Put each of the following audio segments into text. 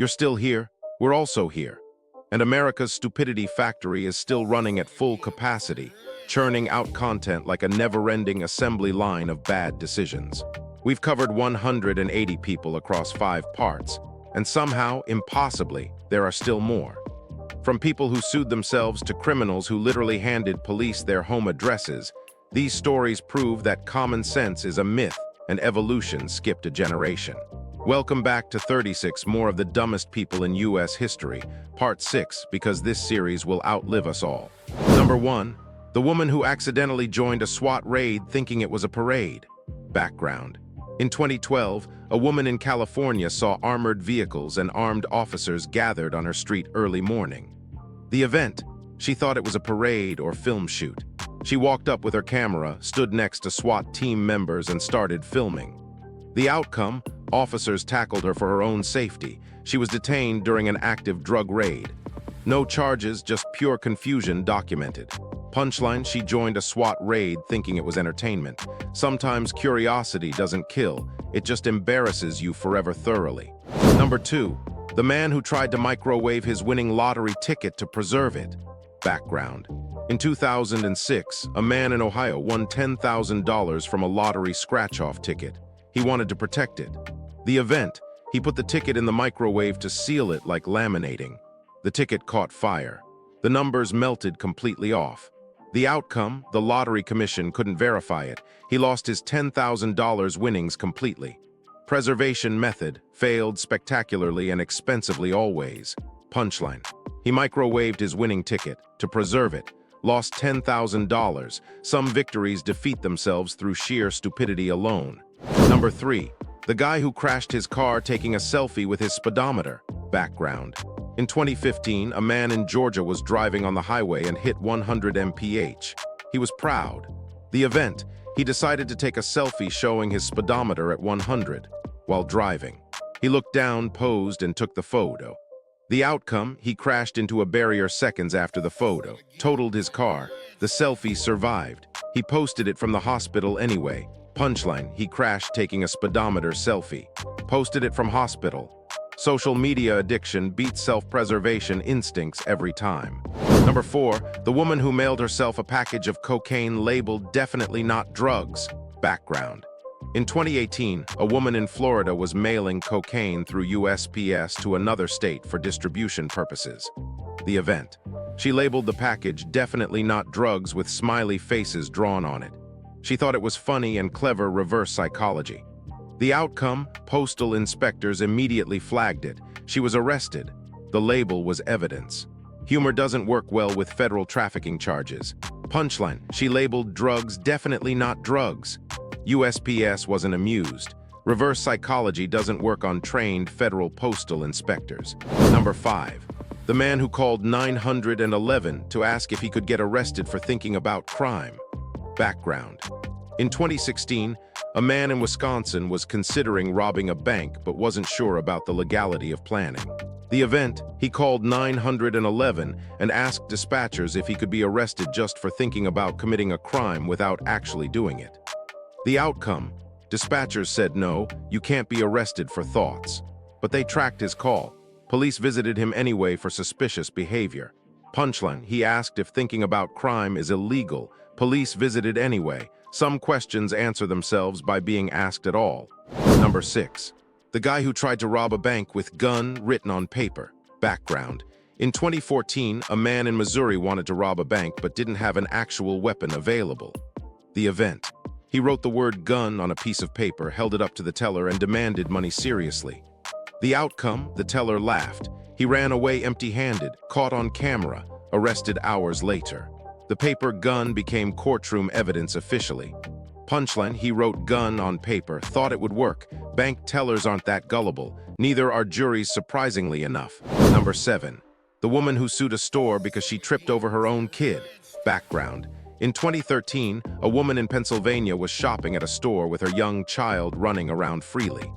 You're still here, we're also here. And America's stupidity factory is still running at full capacity, churning out content like a never-ending assembly line of bad decisions. We've covered 180 people across 5 parts, and somehow, impossibly, there are still more. From people who sued themselves to criminals who literally handed police their home addresses, these stories prove that common sense is a myth and evolution skipped a generation. Welcome back to 36 More of the Dumbest People in U.S. History, Part 6, because this series will outlive us all. Number 1. The woman who accidentally joined a SWAT raid thinking it was a parade. Background. In 2012, a woman in California saw armored vehicles and armed officers gathered on her street early morning. The event, she thought it was a parade or film shoot. She walked up with her camera, stood next to SWAT team members, and started filming. The outcome, officers tackled her for her own safety. She was detained during an active drug raid. No charges, just pure confusion documented. Punchline: she joined a SWAT raid thinking it was entertainment. Sometimes curiosity doesn't kill, it just embarrasses you forever thoroughly. Number 2. The man who tried to microwave his winning lottery ticket to preserve it. Background. In 2006, a man in Ohio won $10,000 from a lottery scratch-off ticket. He wanted to protect it. The event, he put the ticket in the microwave to seal it like laminating. The ticket caught fire. The numbers melted completely off. The outcome, the lottery commission couldn't verify it. He lost his $10,000 winnings completely. Preservation method, failed spectacularly and expensively always. Punchline. He microwaved his winning ticket to preserve it, lost $10,000. Some victories defeat themselves through sheer stupidity alone. Number 3. The guy who crashed his car taking a selfie with his speedometer. Background. In 2015, a man in Georgia was driving on the highway and hit 100 mph. He was proud. The event, he decided to take a selfie showing his speedometer at 100 while driving. He looked down, posed, and took the photo. The outcome, he crashed into a barrier seconds after the photo, totaled his car. The selfie survived. He posted it from the hospital anyway. Punchline: he crashed taking a speedometer selfie. Posted it from hospital. Social media addiction beats self-preservation instincts every time. Number 4. The woman who mailed herself a package of cocaine labeled "definitely not drugs." Background. In 2018, a woman in Florida was mailing cocaine through USPS to another state for distribution purposes. The event. She labeled the package "definitely not drugs" with smiley faces drawn on it. She thought it was funny and clever reverse psychology. The outcome, postal inspectors immediately flagged it. She was arrested. The label was evidence. Humor doesn't work well with federal trafficking charges. Punchline: she labeled drugs "definitely not drugs." USPS wasn't amused. Reverse psychology doesn't work on trained federal postal inspectors. Number 5. The man who called 911 to ask if he could get arrested for thinking about crime. Background. In 2016, a man in Wisconsin was considering robbing a bank but wasn't sure about the legality of planning. The event, he called 911 and asked dispatchers if he could be arrested just for thinking about committing a crime without actually doing it. The outcome, dispatchers said no, you can't be arrested for thoughts. But they tracked his call. Police visited him anyway for suspicious behavior. Punchline: he asked if thinking about crime is illegal. Police visited anyway. Some questions answer themselves by being asked at all. Number 6. The guy who tried to rob a bank with "gun" written on paper. Background. In 2014, a man in Missouri wanted to rob a bank but didn't have an actual weapon available. The event. He wrote the word "gun" on a piece of paper, held it up to the teller, and demanded money seriously. The outcome, the teller laughed. He ran away empty-handed, caught on camera, arrested hours later. The paper "gun" became courtroom evidence officially. Punchline: he wrote "gun" on paper, thought it would work. Bank tellers aren't that gullible. Neither are juries, surprisingly enough. Number 7. The woman who sued a store because she tripped over her own kid. Background. In 2013, a woman in Pennsylvania was shopping at a store with her young child running around freely.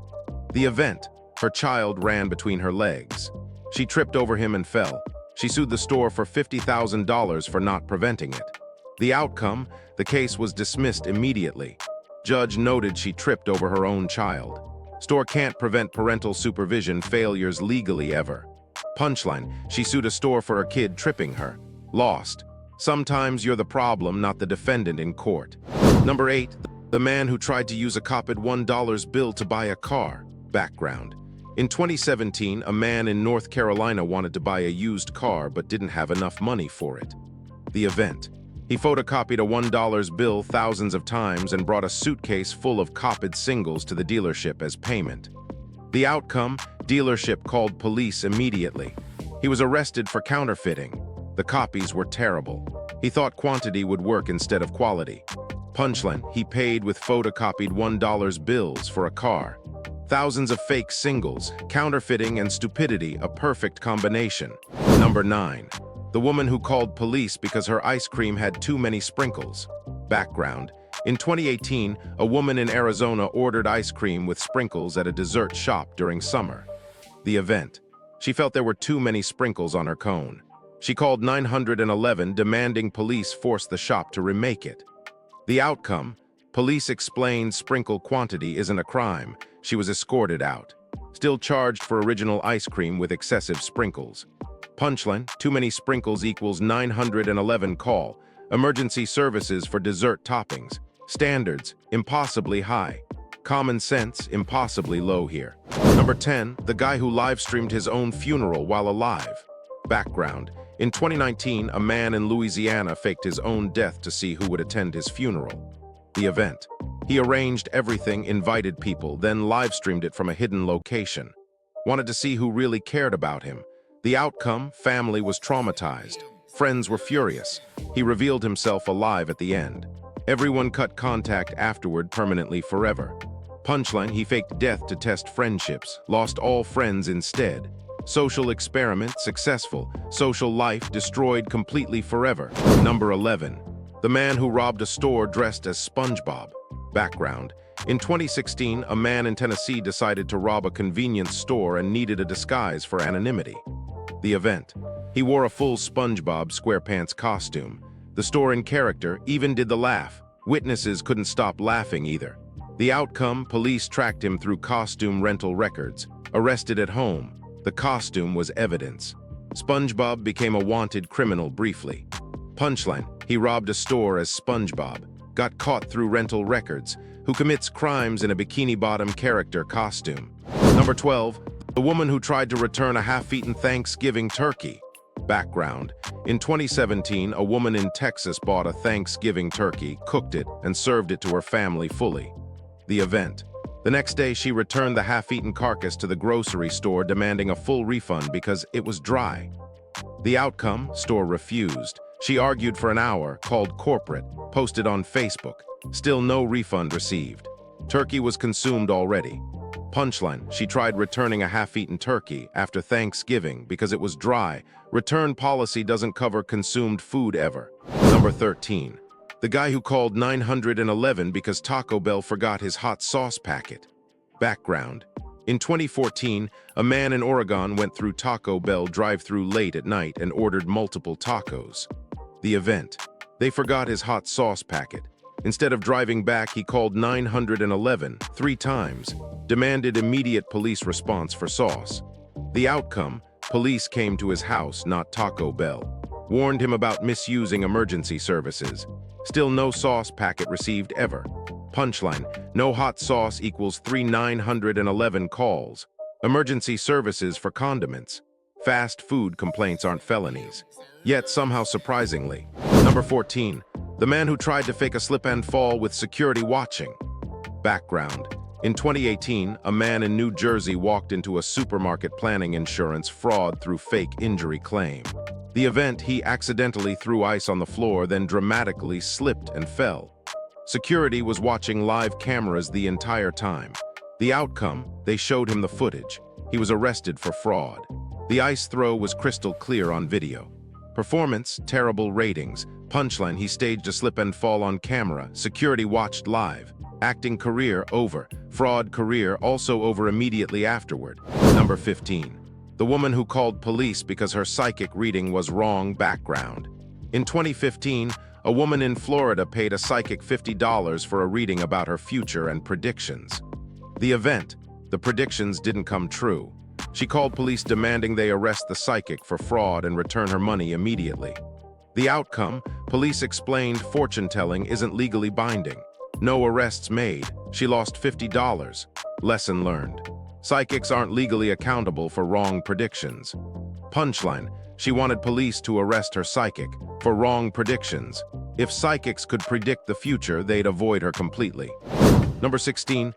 The event, her child ran between her legs. She tripped over him and fell. She sued the store for $50,000 for not preventing it. The outcome, the case was dismissed immediately. Judge noted she tripped over her own child. Store can't prevent parental supervision failures legally ever. Punchline, she sued a store for her kid tripping her. Lost. Sometimes you're the problem, not the defendant in court. Number 8, the man who tried to use a copied $1 bill to buy a car. Background. In 2017, a man in North Carolina wanted to buy a used car but didn't have enough money for it. The event. He photocopied a $1 bill thousands of times and brought a suitcase full of copied singles to the dealership as payment. The outcome, dealership called police immediately. He was arrested for counterfeiting. The copies were terrible. He thought quantity would work instead of quality. Punchline, he paid with photocopied $1 bills for a car. Thousands of fake singles, counterfeiting and stupidity, a perfect combination. Number 9. The woman who called police because her ice cream had too many sprinkles. Background. In 2018, a woman in Arizona ordered ice cream with sprinkles at a dessert shop during summer. The event. She felt there were too many sprinkles on her cone. She called 911 demanding police force the shop to remake it. The outcome. Police explained sprinkle quantity isn't a crime. She was escorted out. Still charged for original ice cream with excessive sprinkles. Punchline, too many sprinkles equals 911 call. Emergency services for dessert toppings. Standards, impossibly high. Common sense, impossibly low here. Number 10, the guy who live-streamed his own funeral while alive. Background. In 2019, a man in Louisiana faked his own death to see who would attend his funeral. The event. He arranged everything, invited people, then live-streamed it from a hidden location. Wanted to see who really cared about him. The outcome, family was traumatized. Friends were furious. He revealed himself alive at the end. Everyone cut contact afterward permanently forever. Punchline, he faked death to test friendships, lost all friends instead. Social experiment, successful. Social life, destroyed completely forever. Number 11. The man who robbed a store dressed as SpongeBob. Background. In 2016, a man in Tennessee decided to rob a convenience store and needed a disguise for anonymity. The event. He wore a full SpongeBob SquarePants costume. The store in character even did the laugh. Witnesses couldn't stop laughing either. The outcome, police tracked him through costume rental records. Arrested at home. The costume was evidence. SpongeBob became a wanted criminal briefly. Punchline, he robbed a store as SpongeBob. Got caught through rental records. Who commits crimes in a bikini-bottom character costume. Number 12, the woman who tried to return a half-eaten Thanksgiving turkey. Background. In 2017, a woman in Texas bought a Thanksgiving turkey, cooked it, and served it to her family fully. The event. The next day, she returned the half-eaten carcass to the grocery store demanding a full refund because it was dry. The outcome, store refused. She argued for an hour, called corporate, posted on Facebook. Still no refund received. Turkey was consumed already. Punchline, she tried returning a half-eaten turkey after Thanksgiving because it was dry. Return policy doesn't cover consumed food ever. Number 13. The guy who called 911 because Taco Bell forgot his hot sauce packet. Background. In 2014, a man in Oregon went through Taco Bell drive-thru late at night and ordered multiple tacos. The event. They forgot his hot sauce packet. Instead of driving back, he called 911 3 times, demanded immediate police response for sauce. The outcome, police came to his house, not Taco Bell. Warned him about misusing emergency services. Still no sauce packet received ever. Punchline, no hot sauce equals 911 calls. Emergency services for condiments. Fast food complaints aren't felonies. Yet somehow surprisingly. Number 14. The man who tried to fake a slip and fall with security watching. Background. In 2018, a man in New Jersey walked into a supermarket planning insurance fraud through fake injury claim. The event, he accidentally threw ice on the floor, then dramatically slipped and fell. Security was watching live cameras the entire time. The outcome, they showed him the footage. He was arrested for fraud. The ice throw was crystal clear on video. Performance, terrible ratings. Punchline, he staged a slip and fall on camera. Security watched live. Acting career over. Fraud career also over immediately afterward. Number 15. The woman who called police because her psychic reading was wrong. Background. In 2015, a woman in Florida paid a psychic $50 for a reading about her future and predictions. The event. The predictions didn't come true. She called police demanding they arrest the psychic for fraud and return her money immediately. The outcome, police explained fortune-telling isn't legally binding. No arrests made. She lost $50. Lesson learned. Psychics aren't legally accountable for wrong predictions. Punchline, she wanted police to arrest her psychic for wrong predictions. If psychics could predict the future, they'd avoid her completely. Number 16.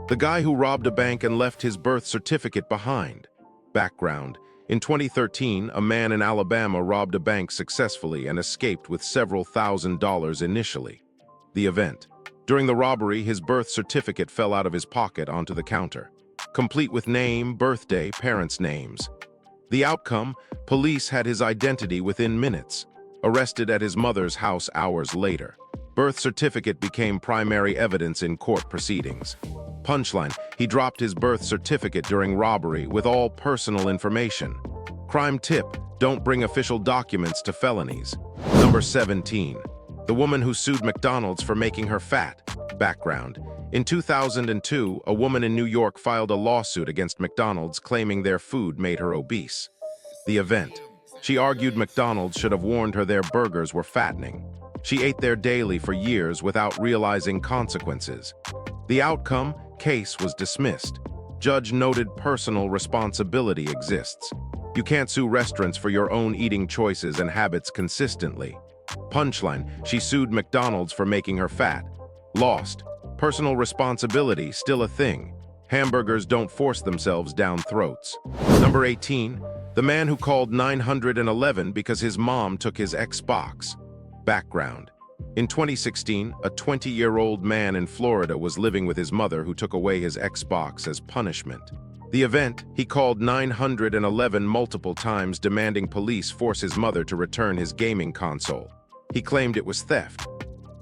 The guy who robbed a bank and left his birth certificate behind. Background. In 2013, a man in Alabama robbed a bank successfully and escaped with several $1,000s initially. The event. During the robbery, his birth certificate fell out of his pocket onto the counter, complete with name, birthday, parents' names. The outcome, police had his identity within minutes, arrested at his mother's house hours later. Birth certificate became primary evidence in court proceedings. Punchline, he dropped his birth certificate during robbery with all personal information. Crime tip, don't bring official documents to felonies. Number 17. The woman who sued McDonald's for making her fat. Background. In 2002, a woman in New York filed a lawsuit against McDonald's claiming their food made her obese. The event. She argued McDonald's should have warned her their burgers were fattening. She ate there daily for years without realizing consequences. The outcome, case was dismissed. Judge noted personal responsibility exists. You can't sue restaurants for your own eating choices and habits consistently. Punchline, she sued McDonald's for making her fat. Lost. Personal responsibility still a thing. Hamburgers don't force themselves down throats. Number 18. The man who called 911 because his mom took his Xbox. Background. In 2016, a 20-year-old man in Florida was living with his mother who took away his Xbox as punishment. The event, he called 911 multiple times demanding police force his mother to return his gaming console. He claimed it was theft.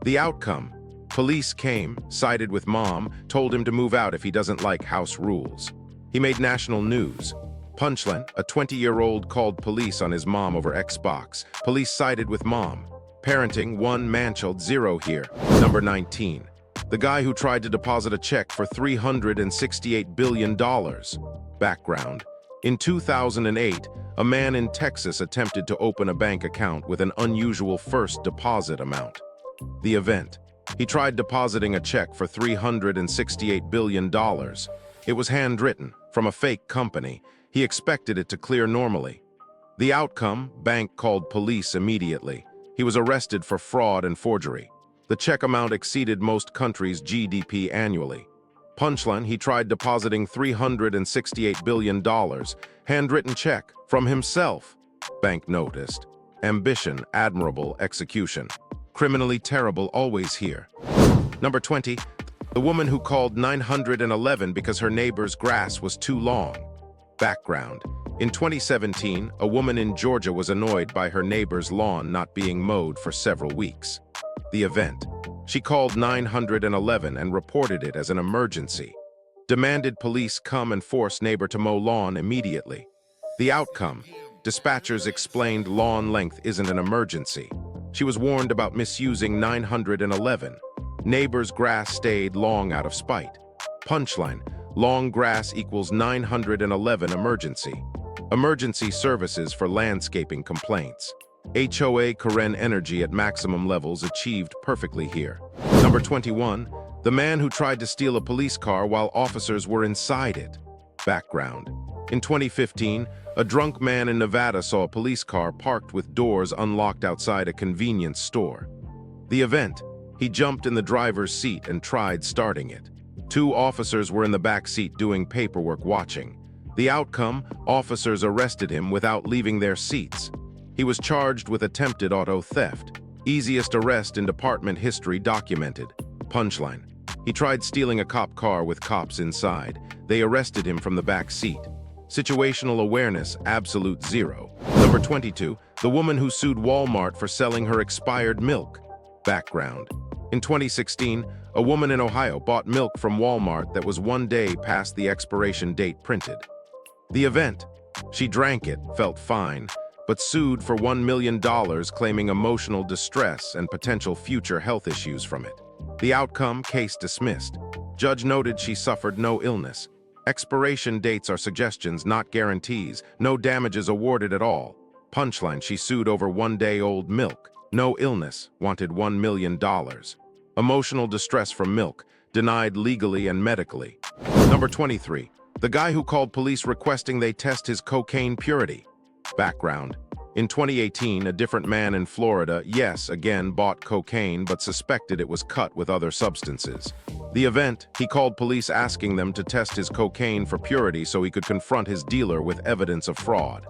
The outcome, police came, sided with mom, told him to move out if he doesn't like house rules. He made national news. Punchline, a 20-year-old called police on his mom over Xbox. Police sided with mom. Parenting 1, manchild 0 here. Number 19. The guy who tried to deposit a check for $368 billion. Background. In 2008, a man in Texas attempted to open a bank account with an unusual first deposit amount. The event. He tried depositing a check for $368 billion. It was handwritten from a fake company. He expected it to clear normally. The outcome, bank called police immediately. He was arrested for fraud and forgery. The check amount exceeded most countries' GDP annually. Punchline, he tried depositing $368 billion, handwritten check, from himself. Bank noticed. Ambition, admirable, execution. Criminally terrible, always here. Number 20. The woman who called 911 because her neighbor's grass was too long. Background. In 2017, a woman in Georgia was annoyed by her neighbor's lawn not being mowed for several weeks. The event. She called 911 and reported it as an emergency. Demanded police come and force neighbor to mow lawn immediately. The outcome. Dispatchers explained lawn length isn't an emergency. She was warned about misusing 911. Neighbor's grass stayed long out of spite. Punchline. Long grass equals 911 emergency. Emergency services for landscaping complaints. HOA Karen energy at maximum levels achieved perfectly here. Number 21. The man who tried to steal a police car while officers were inside it. Background. In 2015, a drunk man in Nevada saw a police car parked with doors unlocked outside a convenience store. The event. He jumped in the driver's seat and tried starting it. 2 officers were in the back seat doing paperwork watching. The outcome, officers arrested him without leaving their seats. He was charged with attempted auto theft. Easiest arrest in department history documented. Punchline. He tried stealing a cop car with cops inside. They arrested him from the back seat. Situational awareness, absolute 0. Number 22. The woman who sued Walmart for selling her expired milk. Background. In 2016, a woman in Ohio bought milk from Walmart that was 1 day past the expiration date printed. The event. She drank it, felt fine, but sued for $1 million claiming emotional distress and potential future health issues from it. The outcome, case dismissed. Judge noted she suffered no illness. Expiration dates are suggestions, not guarantees. No damages awarded at all. Punchline, she sued over 1-day-old milk. No illness, wanted $1 million. Emotional distress from milk, denied legally and medically. Number 23. The guy who called police requesting they test his cocaine purity. Background. In 2018, a different man in Florida, yes, again, bought cocaine but suspected it was cut with other substances. The event, he called police asking them to test his cocaine for purity so he could confront his dealer with evidence of fraud.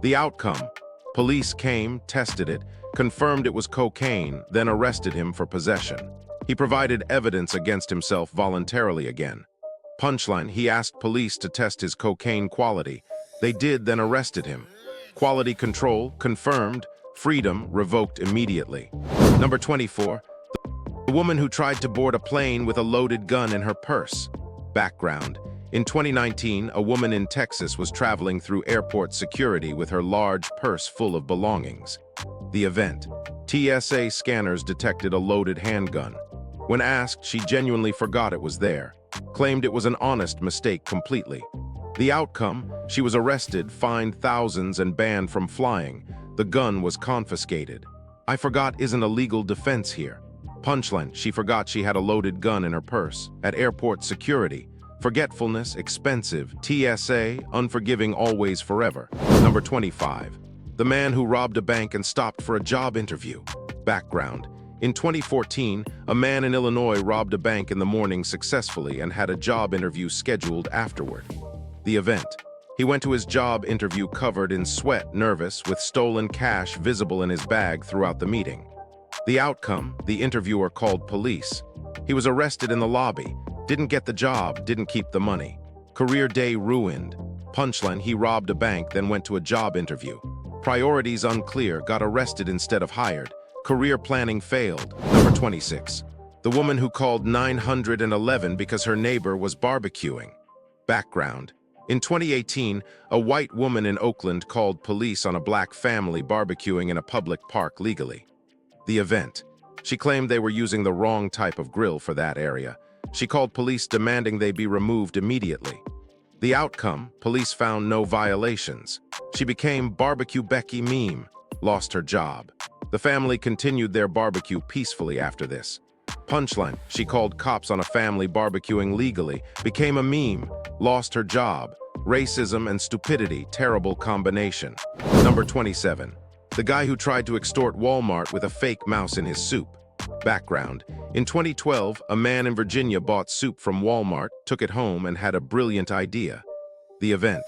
The outcome, police came, tested it, confirmed it was cocaine, then arrested him for possession. He provided evidence against himself voluntarily again. Punchline, he asked police to test his cocaine quality. They did, then arrested him. Quality control, confirmed. Freedom, revoked immediately. Number 24. The woman who tried to board a plane with a loaded gun in her purse. Background. In 2019, a woman in Texas was traveling through airport security with her large purse full of belongings. The event. TSA scanners detected a loaded handgun. When asked, she genuinely forgot it was there. Claimed it was an honest mistake completely. The outcome, she was arrested, fined thousands, and banned from flying. The gun was confiscated. I forgot isn't a legal defense here. Punchline, she forgot she had a loaded gun in her purse. At airport security. Forgetfulness, expensive. TSA, unforgiving always forever. Number 25. The man who robbed a bank and stopped for a job interview. Background. In 2014, a man in Illinois robbed a bank in the morning successfully and had a job interview scheduled afterward. The event. He went to his job interview covered in sweat, nervous, with stolen cash visible in his bag throughout the meeting. The outcome, the interviewer called police. He was arrested in the lobby, didn't get the job, didn't keep the money. Career day ruined. Punchline, he robbed a bank, then went to a job interview. Priorities unclear, got arrested instead of hired. Career planning failed. Number 26. The woman who called 911 because her neighbor was barbecuing. Background. In 2018, a white woman in Oakland called police on a black family barbecuing in a public park legally. The event. She claimed they were using the wrong type of grill for that area. She called police demanding they be removed immediately. The outcome, police found no violations. She became Barbecue Becky meme, lost her job. The family continued their barbecue peacefully after this. Punchline, she called cops on a family barbecuing legally, became a meme, lost her job. Racism and stupidity, terrible combination. Number 27. The guy who tried to extort Walmart with a fake mouse in his soup. Background. In 2012, a man in Virginia bought soup from Walmart, took it home, and had a brilliant idea. The event.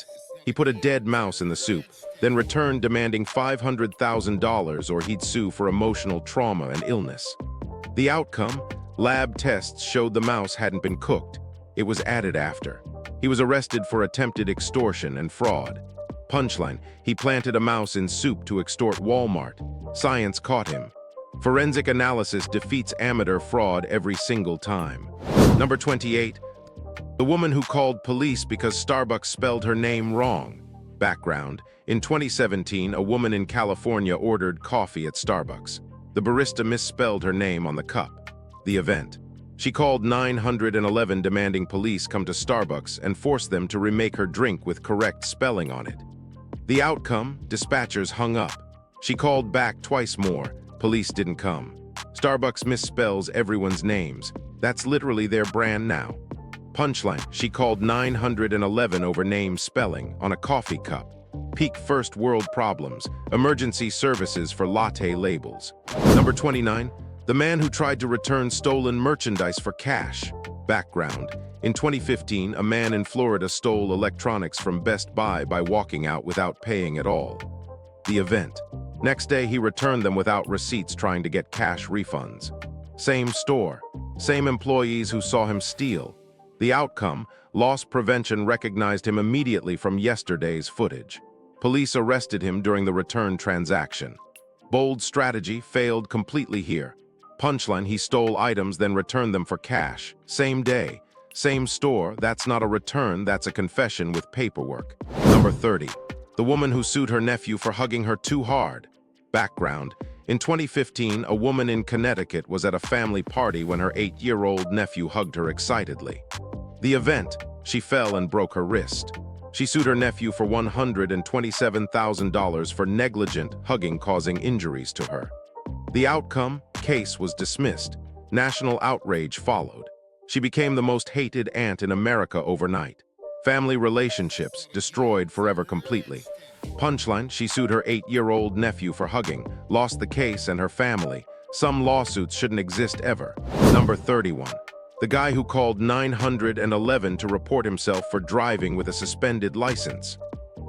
He put a dead mouse in the soup, then returned demanding $500,000 or he'd sue for emotional trauma and illness. The outcome? Lab tests showed the mouse hadn't been cooked. It was added after. He was arrested for attempted extortion and fraud. Punchline, he planted a mouse in soup to extort Walmart. Science caught him. Forensic analysis defeats amateur fraud every single time. Number 28. The woman who called police because Starbucks spelled her name wrong. Background. In 2017, a woman in California ordered coffee at Starbucks. The barista misspelled her name on the cup. The event. She called 911 demanding police come to Starbucks and force them to remake her drink with correct spelling on it. The outcome, dispatchers hung up. She called back twice more. Police didn't come. Starbucks misspells everyone's names. That's literally their brand now. Punchline, she called 911 over name spelling on a coffee cup. Peak first world problems, emergency services for latte labels. Number 29. The man who tried to return stolen merchandise for cash. Background. In 2015, a man in Florida stole electronics from Best Buy by walking out without paying at all. The event. Next day, he returned them without receipts trying to get cash refunds. Same store, same employees who saw him steal. The outcome, loss prevention recognized him immediately from yesterday's footage. Police arrested him during the return transaction. Bold strategy failed completely here. Punchline, he stole items then returned them for cash. Same day, same store, that's not a return, that's a confession with paperwork. Number 30. The woman who sued her nephew for hugging her too hard. Background. In 2015, a woman in Connecticut was at a family party when her 8-year-old nephew hugged her excitedly. The event, she fell and broke her wrist. She sued her nephew for $127,000 for negligent hugging causing injuries to her. The outcome, case was dismissed. National outrage followed. She became the most hated aunt in America overnight. Family relationships destroyed forever completely. Punchline, she sued her 8-year-old nephew for hugging, lost the case and her family. Some lawsuits shouldn't exist ever. Number 31. The guy who called 911 to report himself for driving with a suspended license.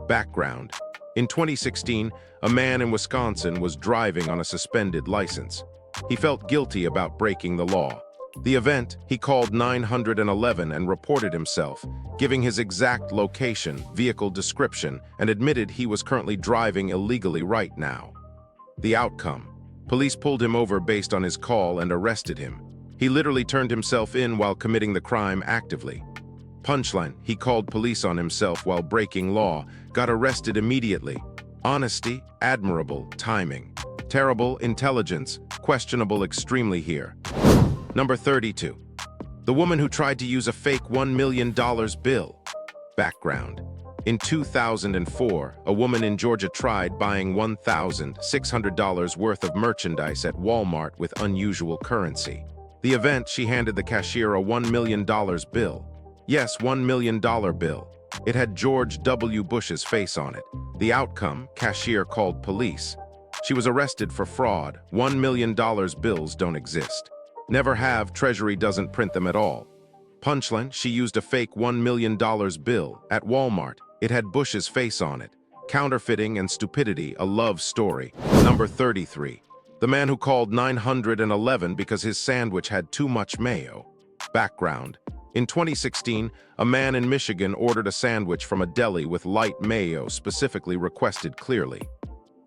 Background. In 2016, a man in Wisconsin was driving on a suspended license. He felt guilty about breaking the law. The event, he called 911 and reported himself, giving his exact location, vehicle description, and admitted he was currently driving illegally right now. The outcome. Police pulled him over based on his call and arrested him. He literally turned himself in while committing the crime actively. Punchline, he called police on himself while breaking law, got arrested immediately. Honesty, admirable, timing. Terrible, intelligence, questionable extremely here. Number 32. The woman who tried to use a fake $1 million bill. Background. In 2004, a woman in Georgia tried buying $1,600 worth of merchandise at Walmart with unusual currency. The event, she handed the cashier a $1 million bill. Yes, $1 million bill. It had George W. Bush's face on it. The outcome, cashier called police. She was arrested for fraud. $1 million bills don't exist. Never have, Treasury doesn't print them at all. Punchline, she used a fake $1 million bill at Walmart. It had Bush's face on it. Counterfeiting and stupidity, a love story. Number 33. The man who called 911 because his sandwich had too much mayo. Background. In 2016, a man in Michigan ordered a sandwich from a deli with light mayo specifically requested clearly.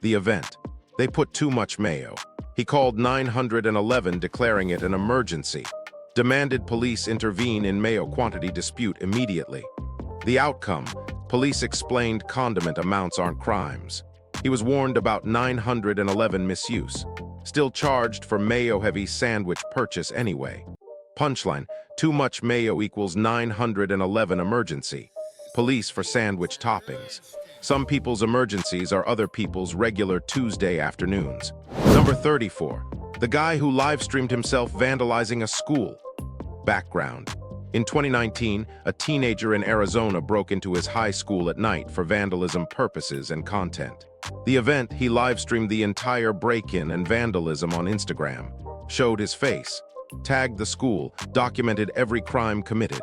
The event. They put too much mayo. He called 911 declaring it an emergency. Demanded police intervene in mayo quantity dispute immediately. The outcome. Police explained condiment amounts aren't crimes. He was warned about 911 misuse. Still charged for mayo-heavy sandwich purchase anyway. Punchline, too much mayo equals 911 emergency. Police for sandwich toppings. Some people's emergencies are other people's regular Tuesday afternoons. Number 34. The guy who live-streamed himself vandalizing a school. Background. In 2019, a teenager in Arizona broke into his high school at night for vandalism purposes and content. The event, he live-streamed the entire break-in and vandalism on Instagram, showed his face, tagged the school, documented every crime committed.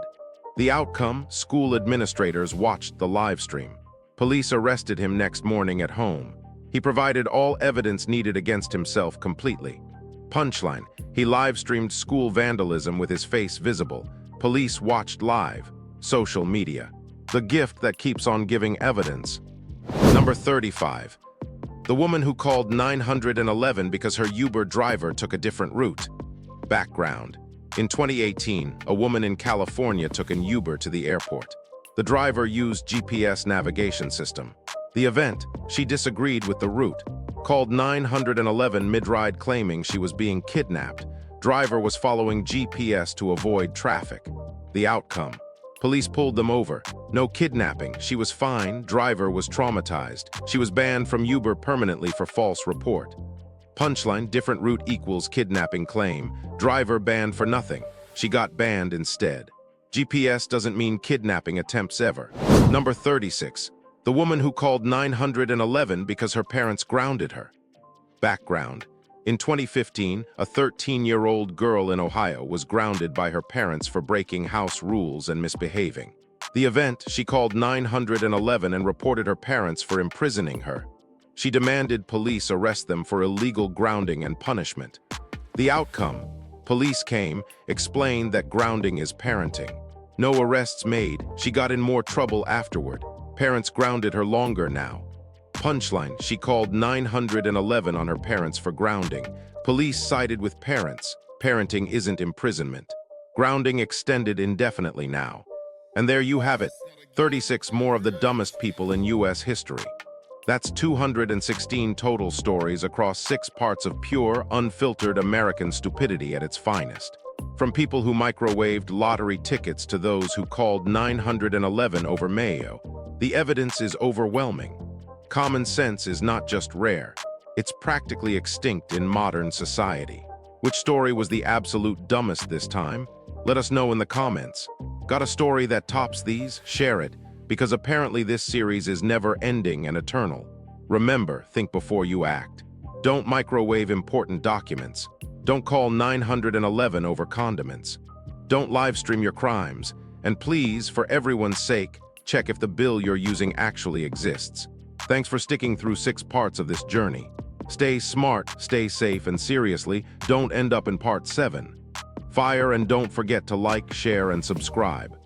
The outcome, school administrators watched the live stream. Police arrested him next morning at home. He provided all evidence needed against himself completely. Punchline, he live-streamed school vandalism with his face visible. Police watched live. Social media. The gift that keeps on giving evidence. Number 35. The woman who called 911 because her Uber driver took a different route. Background. In 2018, a woman in California took an Uber to the airport. The driver used GPS navigation system. The event, she disagreed with the route. Called 911 mid-ride claiming she was being kidnapped. Driver was following GPS to avoid traffic. The outcome. Police pulled them over. No kidnapping. She was fine. Driver was traumatized. She was banned from Uber permanently for false report. Punchline, different route equals kidnapping claim. Driver banned for nothing. She got banned instead. GPS doesn't mean kidnapping attempts ever. Number 36. The woman who called 911 because her parents grounded her. Background. In 2015, a 13-year-old girl in Ohio was grounded by her parents for breaking house rules and misbehaving. The event, she called 911 and reported her parents for imprisoning her. She demanded police arrest them for illegal grounding and punishment. The outcome, police came, explained that grounding is parenting. No arrests made, she got in more trouble afterward. Parents grounded her longer now. Punchline, she called 911 on her parents for grounding. Police sided with parents. Parenting isn't imprisonment. Grounding extended indefinitely now. And there you have it, 36 more of the dumbest people in US history. That's 216 total stories across 6 parts of pure, unfiltered American stupidity at its finest. From people who microwaved lottery tickets to those who called 911 over Mayo, the evidence is overwhelming. Common sense is not just rare, it's practically extinct in modern society. Which story was the absolute dumbest this time? Let us know in the comments. Got a story that tops these? Share it, because apparently this series is never-ending and eternal. Remember, think before you act. Don't microwave important documents. Don't call 911 over condiments. Don't livestream your crimes. And please, for everyone's sake, check if the bill you're using actually exists. Thanks for sticking through 6 parts of this journey. Stay smart, stay safe, and seriously, don't end up in part 7. Fire, and don't forget to like, share, and subscribe.